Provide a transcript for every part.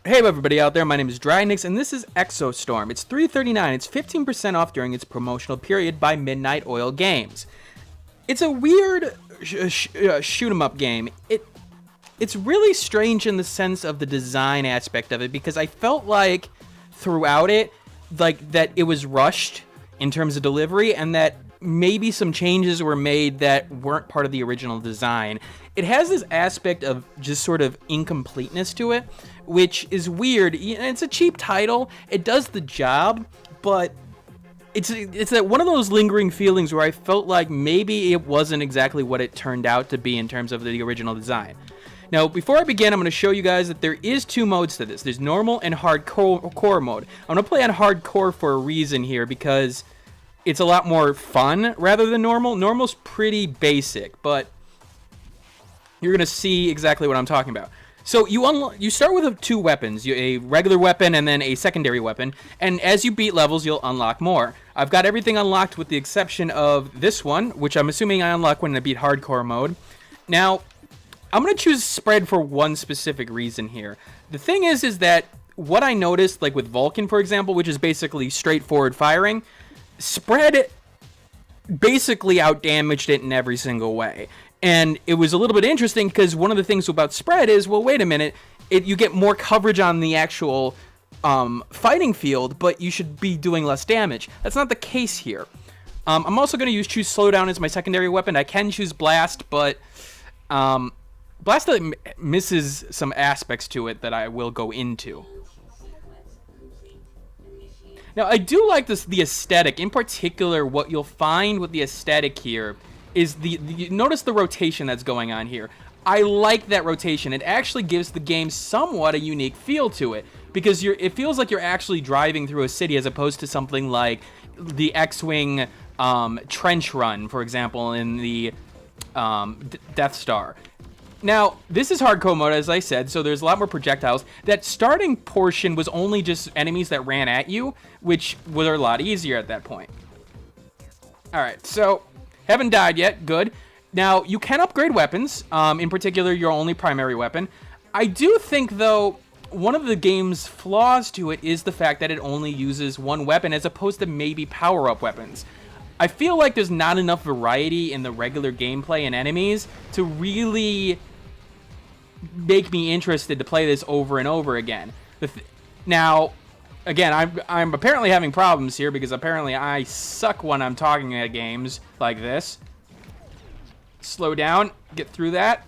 Hey everybody out there, my name is Dragnix and this is Exostorm. It's $3.39, it's 15% off during its promotional period by Midnight Oil Games. It's a weird shoot 'em up game. It's really strange in the sense of the design aspect of it, because I felt like throughout it, like that it was rushed in terms of delivery and that maybe some changes were made that weren't part of the original design. It has this aspect of just sort of incompleteness to it, which is weird. It's a cheap title. It does the job, but it's that one of those lingering feelings where I felt like maybe it wasn't exactly what it turned out to be in terms of the original design. Now, before I begin, I'm going to show you guys that there is two modes to this. There's normal and hardcore mode. I'm going to play on hardcore for a reason here, because it's a lot more fun rather than normal. Normal's pretty basic, but you're going to see exactly what I'm talking about. So you start with two weapons, a regular weapon and then a secondary weapon, and as you beat levels, you'll unlock more. I've got everything unlocked with the exception of this one, which I'm assuming I unlock when I beat hardcore mode. Now, I'm going to choose spread for one specific reason here. The thing is that what I noticed, like with Vulcan, for example, which is basically straightforward firing, spread basically outdamaged it in every single way. And it was a little bit interesting because one of the things about spread is, well, wait a minute, you get more coverage on the actual fighting field, but you should be doing less damage. That's not the case here. I'm also going to choose slowdown as my secondary weapon. I can choose blast, but blast misses some aspects to it that I will go into. Now, I do like the aesthetic. In particular, what you'll find with the aesthetic here is you notice the rotation that's going on here. I like that rotation. It actually gives the game somewhat a unique feel to it, because it feels like you're actually driving through a city as opposed to something like the X-Wing trench run, for example, in the Death Star. Now, this is hardcore mode, as I said, so there's a lot more projectiles. That starting portion was only just enemies that ran at you, which were a lot easier at that point. Alright, so haven't died yet, good. Now, you can upgrade weapons, in particular your only primary weapon. I do think, though, one of the game's flaws to it is the fact that it only uses one weapon as opposed to maybe power-up weapons. I feel like there's not enough variety in the regular gameplay and enemies to really make me interested to play this over and over again. Now, again, I'm apparently having problems here because apparently I suck when I'm talking at games like this. Slow down, get through that.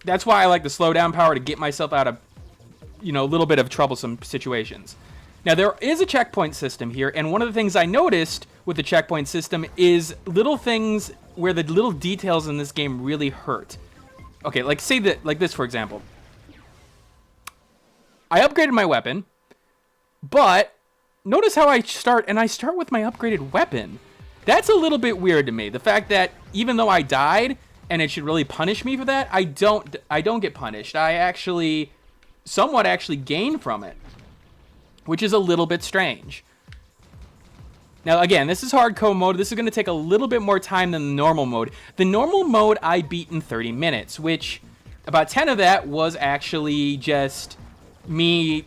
That's why I like the slow down power, to get myself out of, a little bit of troublesome situations. Now, there is a checkpoint system here, and one of the things I noticed with the checkpoint system is little things where the little details in this game really hurt. Okay, like this, for example. I upgraded my weapon, but notice how I start with my upgraded weapon. That's a little bit weird to me. The fact that even though I died, and it should really punish me for that, I don't get punished. I actually somewhat gain from it, which is a little bit strange. Now, again, this is hardcore mode. This is going to take a little bit more time than the normal mode. The normal mode I beat in 30 minutes, which about 10 of that was actually just me,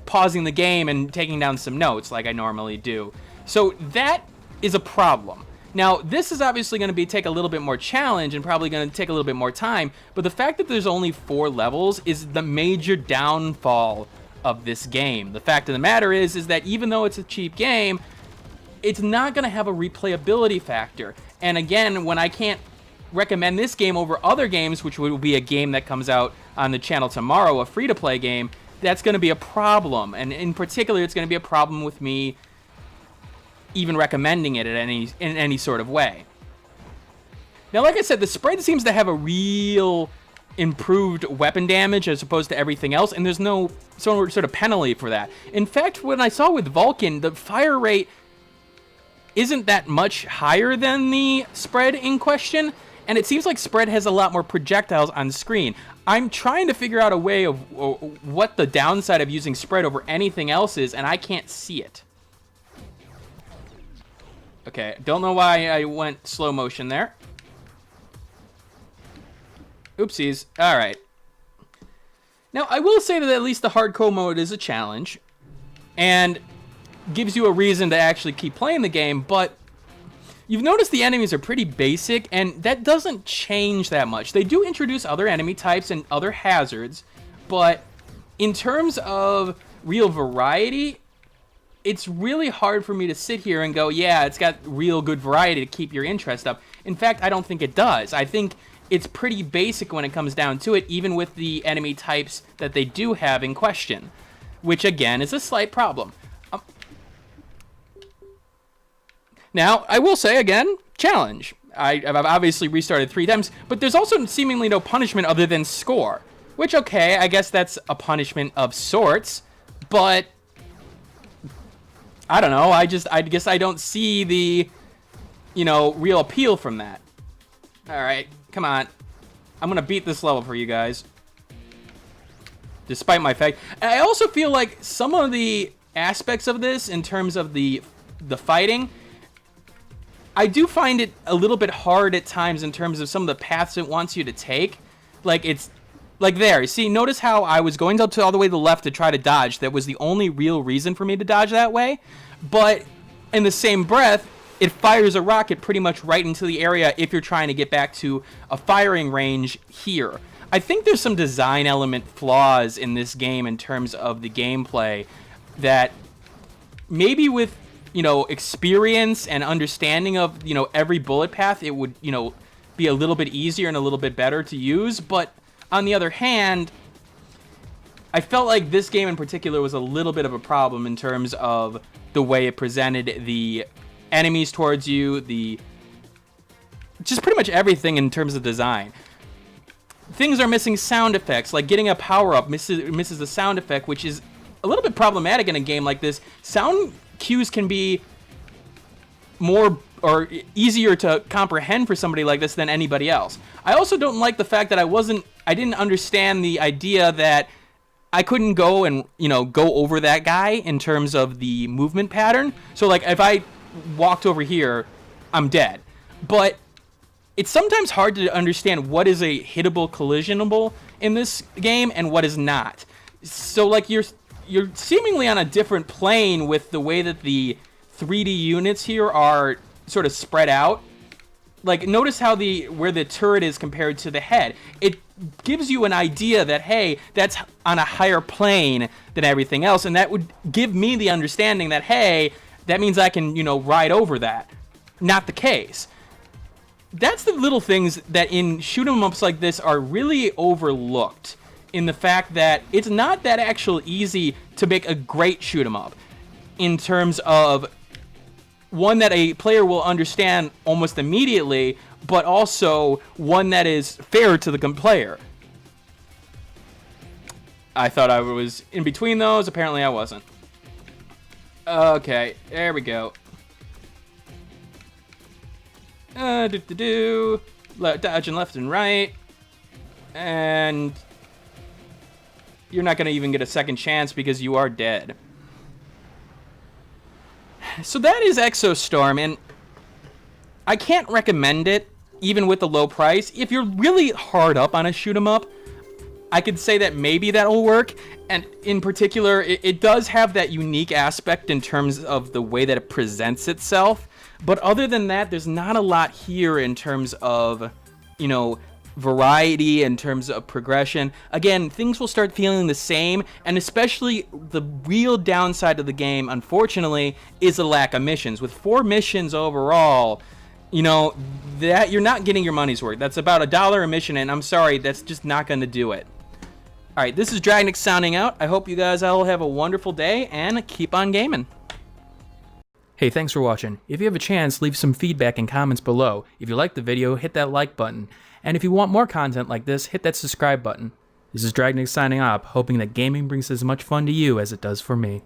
pausing the game and taking down some notes like I normally do. So that is a problem. Now, this is obviously going to take a little bit more challenge and probably going to take a little bit more time, but the fact that there's only 4 levels is the major downfall of this game. The fact of the matter is that even though it's a cheap game, it's not going to have a replayability factor. And again, when I can't recommend this game over other games, which will be a game that comes out on the channel tomorrow, a free-to-play game, that's going to be a problem. And in particular, it's going to be a problem with me even recommending it in any sort of way. Now, like I said, the spread seems to have a real improved weapon damage as opposed to everything else, and there's no sort of penalty for that. In fact, when I saw with Vulcan, the fire rate isn't that much higher than the spread in question, and it seems like spread has a lot more projectiles on screen. I'm trying to figure out a way of what the downside of using spread over anything else is, and I can't see it. Okay, don't know why I went slow motion there. Oopsies. All right. Now, I will say that at least the hardcore mode is a challenge and gives you a reason to actually keep playing the game, but you've noticed the enemies are pretty basic, and that doesn't change that much. They do introduce other enemy types and other hazards, but in terms of real variety, it's really hard for me to sit here and go, yeah, it's got real good variety to keep your interest up. In fact, I don't think it does. I think it's pretty basic when it comes down to it, even with the enemy types that they do have in question, which again is a slight problem. Now, I will say again, challenge. I've obviously restarted 3 times, but there's also seemingly no punishment other than score, which, okay, I guess that's a punishment of sorts, but I don't know. I guess I don't see the, real appeal from that. All right, come on. I'm going to beat this level for you guys. Despite my fact. I also feel like some of the aspects of this, in terms of the fighting, I do find it a little bit hard at times in terms of some of the paths it wants you to take. Like, it's like there. See, notice how I was going all the way to the left to try to dodge. That was the only real reason for me to dodge that way. But in the same breath, it fires a rocket pretty much right into the area if you're trying to get back to a firing range here. I think there's some design element flaws in this game in terms of the gameplay that maybe with, experience and understanding of, every bullet path, it would, be a little bit easier and a little bit better to use. But on the other hand, I felt like this game in particular was a little bit of a problem in terms of the way it presented the enemies towards you, just pretty much everything in terms of design. Things are missing sound effects, like getting a power-up misses the sound effect, which is a little bit problematic in a game like this. Sound cues can be more or easier to comprehend for somebody like this than anybody else. I also don't like the fact that I didn't understand the idea that I couldn't go and, go over that guy in terms of the movement pattern. So, like, if I walked over here, I'm dead. But it's sometimes hard to understand what is a hittable collisionable in this game and what is not. So, like, you're seemingly on a different plane with the way that the 3D units here are sort of spread out. Like, notice how where the turret is compared to the head. It gives you an idea that, hey, that's on a higher plane than everything else, and that would give me the understanding that, hey, that means I can, ride over that. Not the case. That's the little things that in shoot-'em-ups like this are really overlooked, in the fact that it's not that actually easy to make a great shoot-'em-up in terms of one that a player will understand almost immediately, but also one that is fair to the player. I thought I was in between those. Apparently I wasn't. Okay, there we go. Dodging left and right. And you're not going to even get a second chance because you are dead. So that is Exostorm, and I can't recommend it, even with the low price. If you're really hard up on a shoot-'em-up, I could say that maybe that'll work. And in particular, it does have that unique aspect in terms of the way that it presents itself. But other than that, there's not a lot here in terms of, variety, in terms of progression. Again, things will start feeling the same, and especially the real downside of the game, unfortunately, is the lack of missions. With 4 missions overall, that you're not getting your money's worth. That's about $1 a mission, and I'm sorry, that's just not going to do it. All right, this is Dragnix sounding out. I hope you guys all have a wonderful day, and keep on gaming. Hey, thanks for watching. If you have a chance, leave some feedback and comments below. If you liked the video, hit that like button. And if you want more content like this, hit that subscribe button. This is Dragnix signing off, hoping that gaming brings as much fun to you as it does for me.